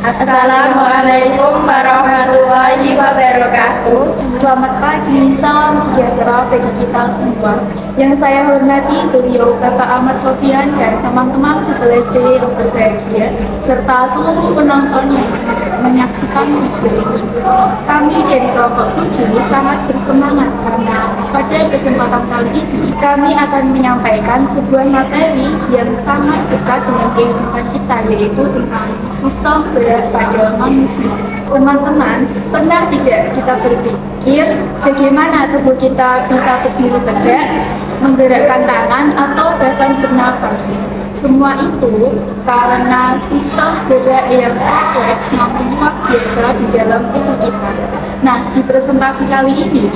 Assalamualaikum warahmatullahi wabarakatuh. Selamat pagi, salam sejahtera bagi kita semua. Yang saya hormati beliau Bapak Ahmad Sofyan dan teman-teman 11D yang berbahagia, serta seluruh penonton yang menyaksikan video ini. Kami dari kelompok 7 sangat bersemangat karena pada kesempatan kali ini kami akan menyampaikan sebuah materi yang sangat dekat dengan kehidupan kita, yaitu tentang sistem gerak pada manusia. Teman-teman, pernah tidak kita berpikir bagaimana tubuh kita bisa berdiri tegak, menggerakkan tangan, atau bahkan bernafas? Semua itu karena sistem gerak yang kompleks namun luar biasa di dalam tubuh kita. Nah, di presentasi kali ini,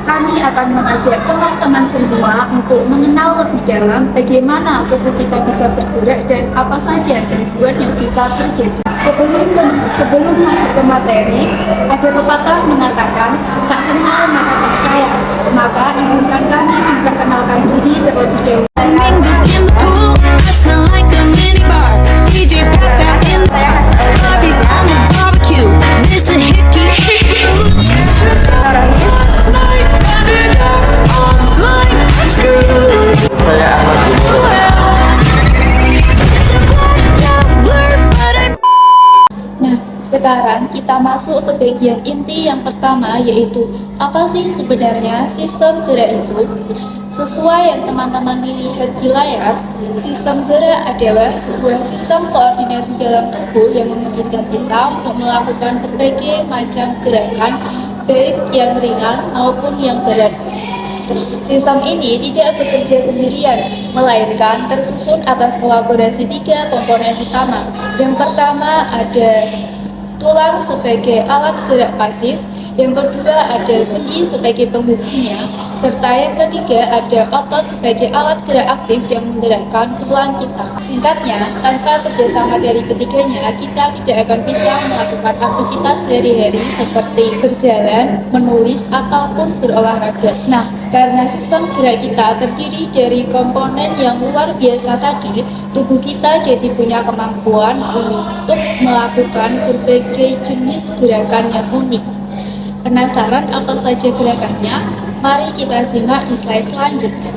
kami akan mengajak teman-teman semua untuk mengenal lebih dalam bagaimana tubuh kita bisa bergerak dan apa saja gangguan yang bisa terjadi. Sebelum masuk ke materi, ada pepatah mengatakan, tak kenal maka tak sayang. Maka izinkan kami memperkenalkan diri terlebih dahulu. Saya Ahmad Gumoro. Nah, sekarang kita masuk ke bagian inti yang pertama, yaitu apa sih sebenarnya sistem gerak itu? Sesuai yang teman-teman lihat di layar, sistem gerak adalah sebuah sistem koordinasi dalam tubuh yang memungkinkan kita untuk melakukan berbagai macam gerakan, baik yang ringan maupun yang berat. Sistem ini tidak bekerja sendirian, melainkan tersusun atas kolaborasi 3 komponen utama. Yang pertama ada tulang sebagai alat gerak pasif, yang kedua ada sendi sebagai penghubungnya, serta yang ketiga ada otot sebagai alat gerak aktif yang menggerakkan tulang kita. Singkatnya, tanpa kerjasama dari ketiganya, kita tidak akan bisa melakukan aktivitas sehari-hari seperti berjalan, menulis, ataupun berolahraga. Nah, karena sistem gerak kita terdiri dari komponen yang luar biasa tadi, tubuh kita jadi punya kemampuan untuk melakukan berbagai jenis gerakan yang unik. Penasaran apa saja gerakannya? Mari kita simak di slide selanjutnya.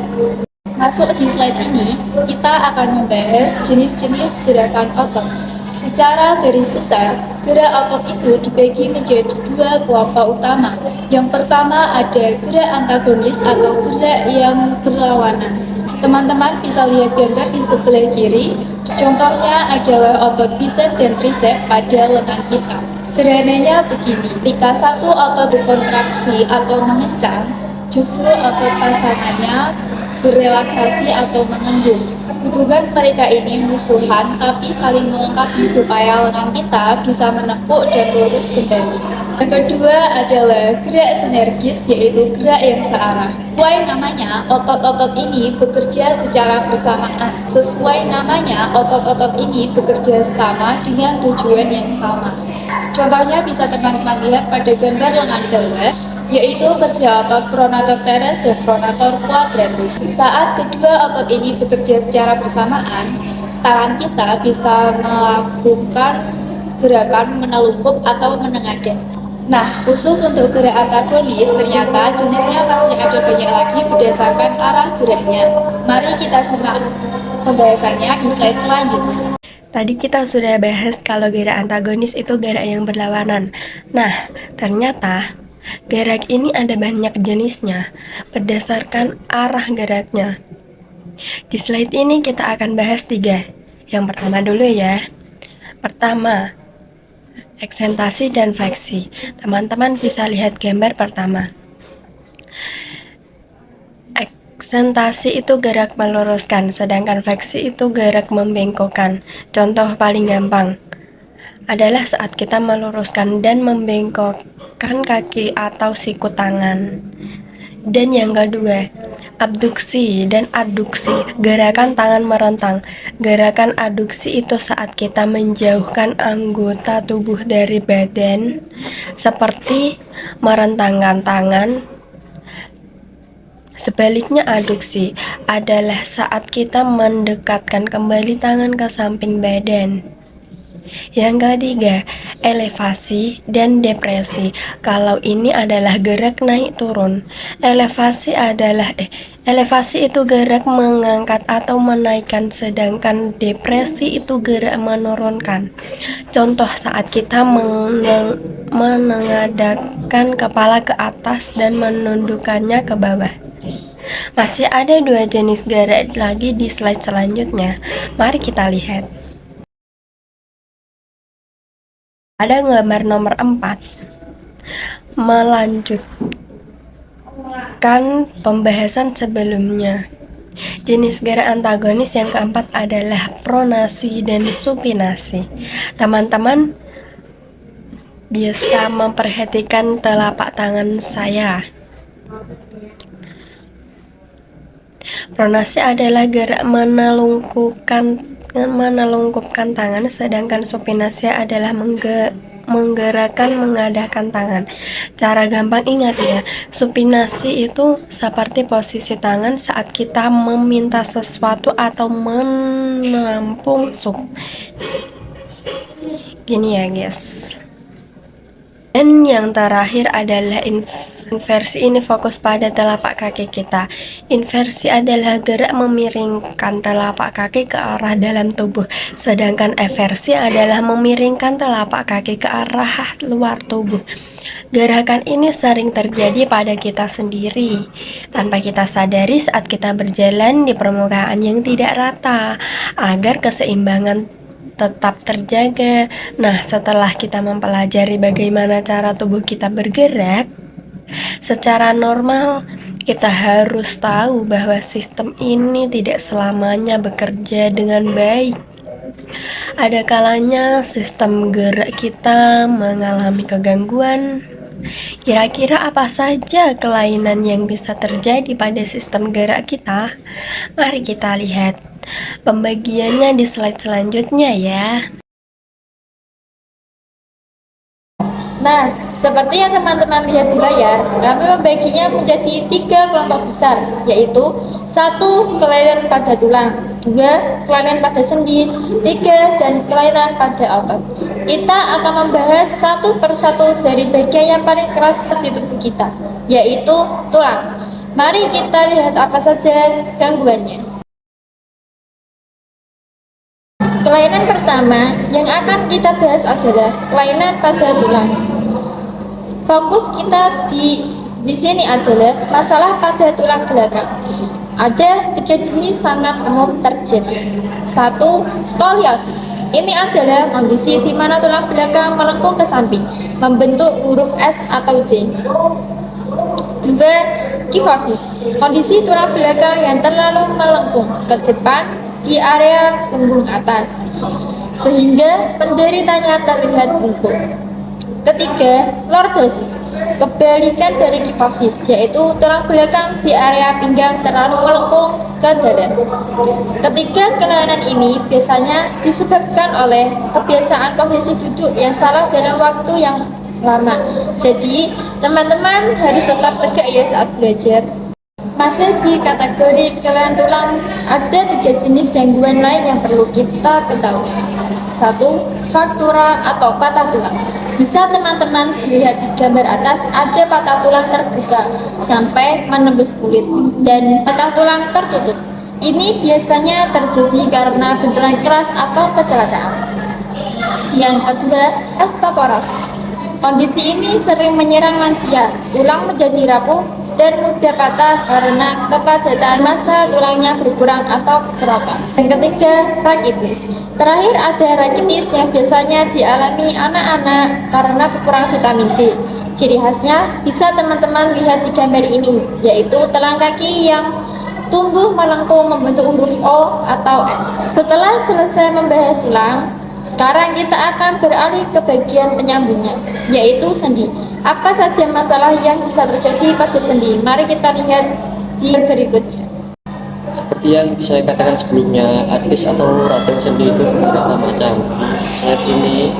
Masuk di slide ini, kita akan membahas jenis-jenis gerakan otot. Secara garis besar, gerak otot itu dibagi menjadi 2 kelompok utama. Yang pertama ada gerak antagonis atau gerak yang berlawanan. Teman-teman bisa lihat gambar di sebelah kiri. Contohnya adalah otot bicep dan tricep pada lengan kita. Sederhananya begini, ketika satu otot berkontraksi atau mengencang, justru otot pasangannya berelaksasi atau mengendung. Hubungan mereka ini musuhan tapi saling melengkapi supaya lengan kita bisa menekuk dan lurus kembali. Yang kedua adalah gerak sinergis, yaitu gerak yang searah. Sesuai namanya, otot-otot ini bekerja secara bersamaan. Sesuai namanya, otot-otot ini bekerja sama dengan tujuan yang sama. Contohnya bisa teman-teman lihat pada gambar lengan bawah, yaitu kerja otot pronator teres dan pronator quadratus. Saat kedua otot ini bekerja secara bersamaan, tangan kita bisa melakukan gerakan menelungkup atau menengadah. Nah, khusus untuk gerak antagonis, ternyata jenisnya masih ada banyak lagi berdasarkan arah geraknya. Mari kita simak pembahasannya di slide selanjutnya. Tadi kita sudah bahas kalau gerak antagonis itu gerak yang berlawanan. Nah, ternyata gerak ini ada banyak jenisnya berdasarkan arah geraknya. Di slide ini kita akan bahas 3. Yang pertama dulu ya. Pertama, eksentasi dan fleksi. Teman-teman bisa lihat gambar pertama. Eksentasi itu gerak meluruskan, sedangkan fleksi itu gerak membengkokkan. Contoh paling gampang adalah saat kita meluruskan dan membengkokkan kaki atau siku tangan. Dan yang kedua, abduksi dan aduksi, gerakan tangan merentang. Gerakan aduksi itu saat kita menjauhkan anggota tubuh dari badan, seperti merentangkan tangan. Sebaliknya, aduksi adalah saat kita mendekatkan kembali tangan ke samping badan. Yang ketiga, elevasi dan depresi. Kalau ini adalah gerak naik turun. Elevasi itu gerak mengangkat atau menaikkan, sedangkan depresi itu gerak menurunkan. Contoh saat kita menengadahkan kepala ke atas dan menundukkannya ke bawah. Masih ada 2 jenis gerak lagi di slide selanjutnya. Mari kita lihat. Pada gambar nomor 4, melanjutkan pembahasan sebelumnya. Jenis gerak antagonis yang keempat adalah pronasi dan supinasi. Teman-teman bisa memperhatikan telapak tangan saya. Pronasi adalah gerak menelungkupkan tangan, sedangkan supinasi adalah mengadahkan tangan. Cara gampang ingat ya, supinasi itu seperti posisi tangan saat kita meminta sesuatu atau menampung sup. Gini ya guys. Dan yang terakhir adalah inversi. Ini fokus pada telapak kaki kita. Inversi adalah gerak memiringkan telapak kaki ke arah dalam tubuh, sedangkan eversi adalah memiringkan telapak kaki ke arah luar tubuh. Gerakan ini sering terjadi pada kita sendiri tanpa kita sadari saat kita berjalan di permukaan yang tidak rata agar keseimbangan tetap terjaga. Nah, setelah kita mempelajari bagaimana cara tubuh kita bergerak secara normal, kita harus tahu bahwa sistem ini tidak selamanya bekerja dengan baik. Ada kalanya sistem gerak kita mengalami kegangguan. Kira-kira apa saja kelainan yang bisa terjadi pada sistem gerak kita? Mari kita lihat pembagiannya di slide selanjutnya ya. Nah, seperti yang teman-teman lihat di layar, kami membaginya menjadi 3 kelompok besar, yaitu 1. Kelainan pada tulang, 2. Kelainan pada sendi, 3. Dan kelainan pada otot. Kita akan membahas satu persatu dari bagian yang paling keras di tubuh kita, yaitu tulang. Mari kita lihat apa saja gangguannya. Kelainan pertama yang akan kita bahas adalah kelainan pada tulang. Fokus kita di sini adalah masalah pada tulang belakang. Ada 3 jenis sangat umum terjadi. 1. Skoliosis. Ini adalah kondisi di mana tulang belakang melengkung ke samping, membentuk huruf S atau J. 2. Kifosis. Kondisi tulang belakang yang terlalu melengkung ke depan di area punggung atas, sehingga penderitanya terlihat bungkuk. Ketiga, lordosis. Kebalikan dari kifosis, yaitu tulang belakang di area pinggang terlalu melengkung ke dalam. Ketiga kelainan ini biasanya disebabkan oleh kebiasaan posisi duduk yang salah dalam waktu yang lama. Jadi, teman-teman harus tetap tegak ya saat belajar. Masih di kategori kelainan tulang, ada 3 jenis gangguan lain yang perlu kita ketahui. 1. Fraktura atau patah tulang. Bisa teman-teman lihat di gambar atas, ada patah tulang terbuka sampai menembus kulit dan patah tulang tertutup. Ini biasanya terjadi karena benturan keras atau kecelakaan. Yang kedua, osteoporosis. Kondisi ini sering menyerang lansia, tulang menjadi rapuh dan mudah patah karena kepadatan massa tulangnya berkurang atau keropos. Yang ketiga, rakitis. Terakhir ada rakitis yang biasanya dialami anak-anak karena kekurangan vitamin D. Ciri khasnya bisa teman-teman lihat di gambar ini, yaitu tulang kaki yang tumbuh melengkung membentuk huruf O atau X. Setelah selesai membahas tulang, sekarang kita akan beralih ke bagian penyambungnya, yaitu sendi. Apa saja masalah yang bisa terjadi pada sendi? Mari kita lihat di berikutnya. Seperti yang saya katakan sebelumnya, artis atau radang sendi itu beberapa macam. Di slide ini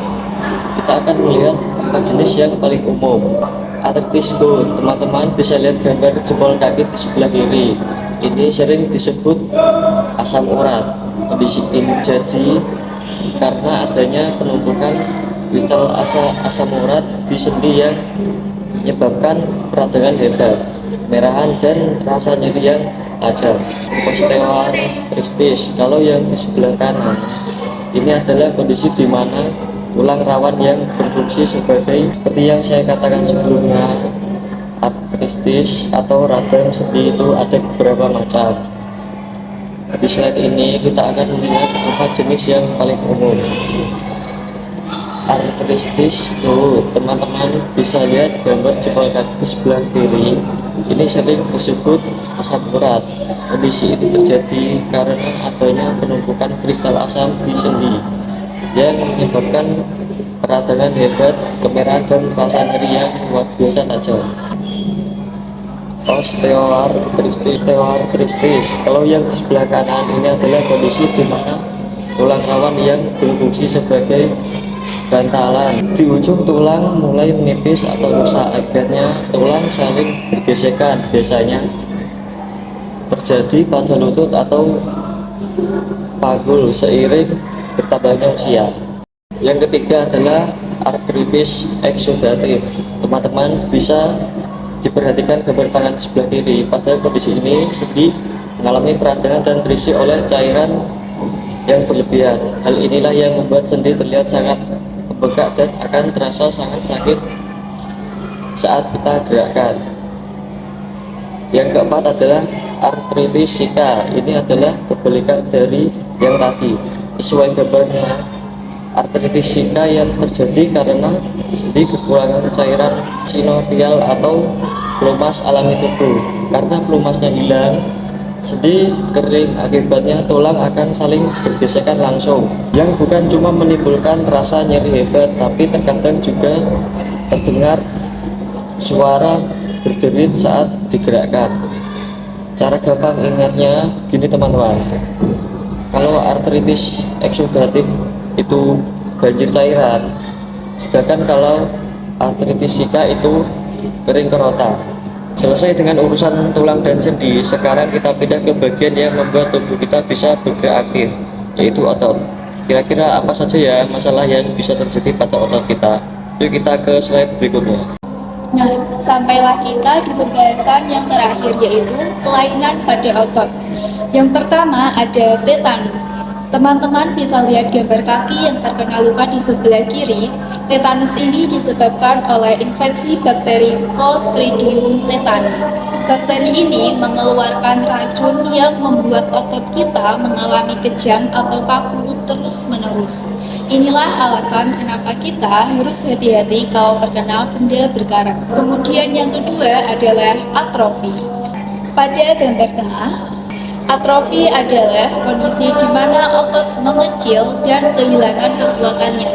kita akan melihat 4 jenis yang paling umum. Artritis gout, teman-teman bisa lihat gambar jempol kaki di sebelah kiri. Ini sering disebut asam urat. Kondisi ini jadi karena adanya penumpukan kristal asam urat di sendi yang menyebabkan peradangan hebat, merahan dan rasa nyeri yang tajam. Osteoartritis, kalau yang di sebelah kanan, ini adalah kondisi di mana tulang rawan yang berfungsi seperti yang saya katakan sebelumnya. Artritis atau radang sendi itu ada beberapa macam. Di slide ini kita akan melihat 4 jenis yang paling umum. Artritis, teman-teman bisa lihat gambar jempol kaki di sebelah kiri. Ini sering disebut asam urat. Kondisi ini terjadi karena adanya penumpukan kristal asam di sendi yang menyebabkan peradangan hebat, kemerahan dan rasa nyeri yang luar biasa tajam. Osteoartritis, kalau yang di sebelah kanan ini adalah kondisi di mana tulang rawan yang berfungsi sebagai bantalan. Di ujung tulang mulai menipis atau rusak, akibatnya tulang saling bergesekan, biasanya terjadi pada lutut atau panggul seiring bertambahnya usia. Yang ketiga adalah artritis eksudatif. Teman-teman bisa diperhatikan gambar tangan di sebelah kiri. Pada kondisi ini sendi mengalami peradangan dan terisi oleh cairan yang berlebihan. Hal inilah yang membuat sendi terlihat sangat membengkak dan akan terasa sangat sakit saat kita gerakkan. Yang keempat adalah artritis sika. Ini adalah kebalikan dari yang tadi. Sesuai gambarnya, artritis sika yang terjadi karena sendi kekurangan cairan sinovial atau pelumas alami tubuh. Karena pelumasnya hilang, sendi kering, akibatnya tulang akan saling bergesekan langsung, yang bukan cuma menimbulkan rasa nyeri hebat, tapi terkadang juga terdengar suara berderit saat digerakkan. Cara gampang ingatnya gini teman-teman, kalau artritis eksudatif itu banjir cairan, sedangkan kalau artritis sika itu kering kerotak. Selesai dengan urusan tulang dan sendi, sekarang kita pindah ke bagian yang membuat tubuh kita bisa bergerak aktif, yaitu otot. Kira-kira apa saja ya masalah yang bisa terjadi pada otot kita? Yuk kita ke slide berikutnya. Nah, sampailah kita di pembahasan yang terakhir, yaitu kelainan pada otot. Yang pertama ada tetanus. Teman-teman bisa lihat gambar kaki yang terkena luka di sebelah kiri. Tetanus ini disebabkan oleh infeksi bakteri Clostridium tetani. Bakteri ini mengeluarkan racun yang membuat otot kita mengalami kejang atau kaku terus-menerus. Inilah alasan kenapa kita harus hati-hati kalau terkena benda berkarat. Kemudian yang kedua adalah atrofi. Pada gambar tengah, atrofi adalah kondisi di mana otot mengecil dan kehilangan kekuatannya.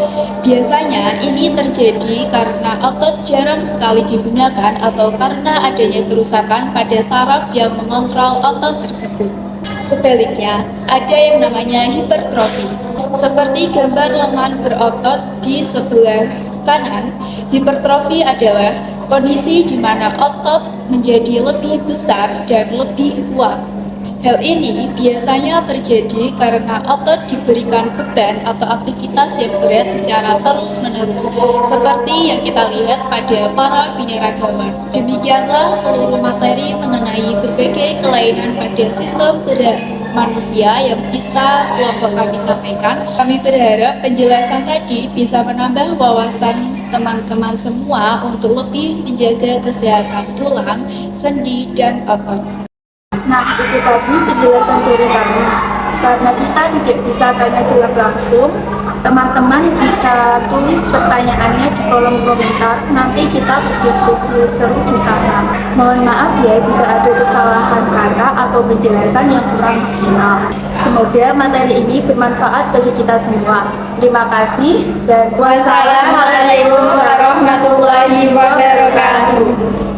Biasanya ini terjadi karena otot jarang sekali digunakan atau karena adanya kerusakan pada saraf yang mengontrol otot tersebut. Sebaliknya, ada yang namanya hipertrofi. Seperti gambar lengan berotot di sebelah kanan, hipertrofi adalah kondisi di mana otot menjadi lebih besar dan lebih kuat. Hal ini biasanya terjadi karena otot diberikan beban atau aktivitas yang berat secara terus-menerus, seperti yang kita lihat pada para binaragawan. Demikianlah seluruh materi mengenai berbagai kelainan pada sistem gerak manusia yang bisa kelompok kami sampaikan. Kami berharap penjelasan tadi bisa menambah wawasan teman-teman semua untuk lebih menjaga kesehatan tulang, sendi, dan otot. Nah, itu tadi penjelasan dari kami. Karena kita tidak bisa tanya jawab langsung, teman-teman bisa tulis pertanyaannya di kolom komentar. Nanti kita berdiskusi seru di sana. Mohon maaf ya jika ada kesalahan kata atau penjelasan yang kurang maksimal. Semoga materi ini bermanfaat bagi kita semua. Terima kasih dan wassalamualaikum warahmatullahi wabarakatuh.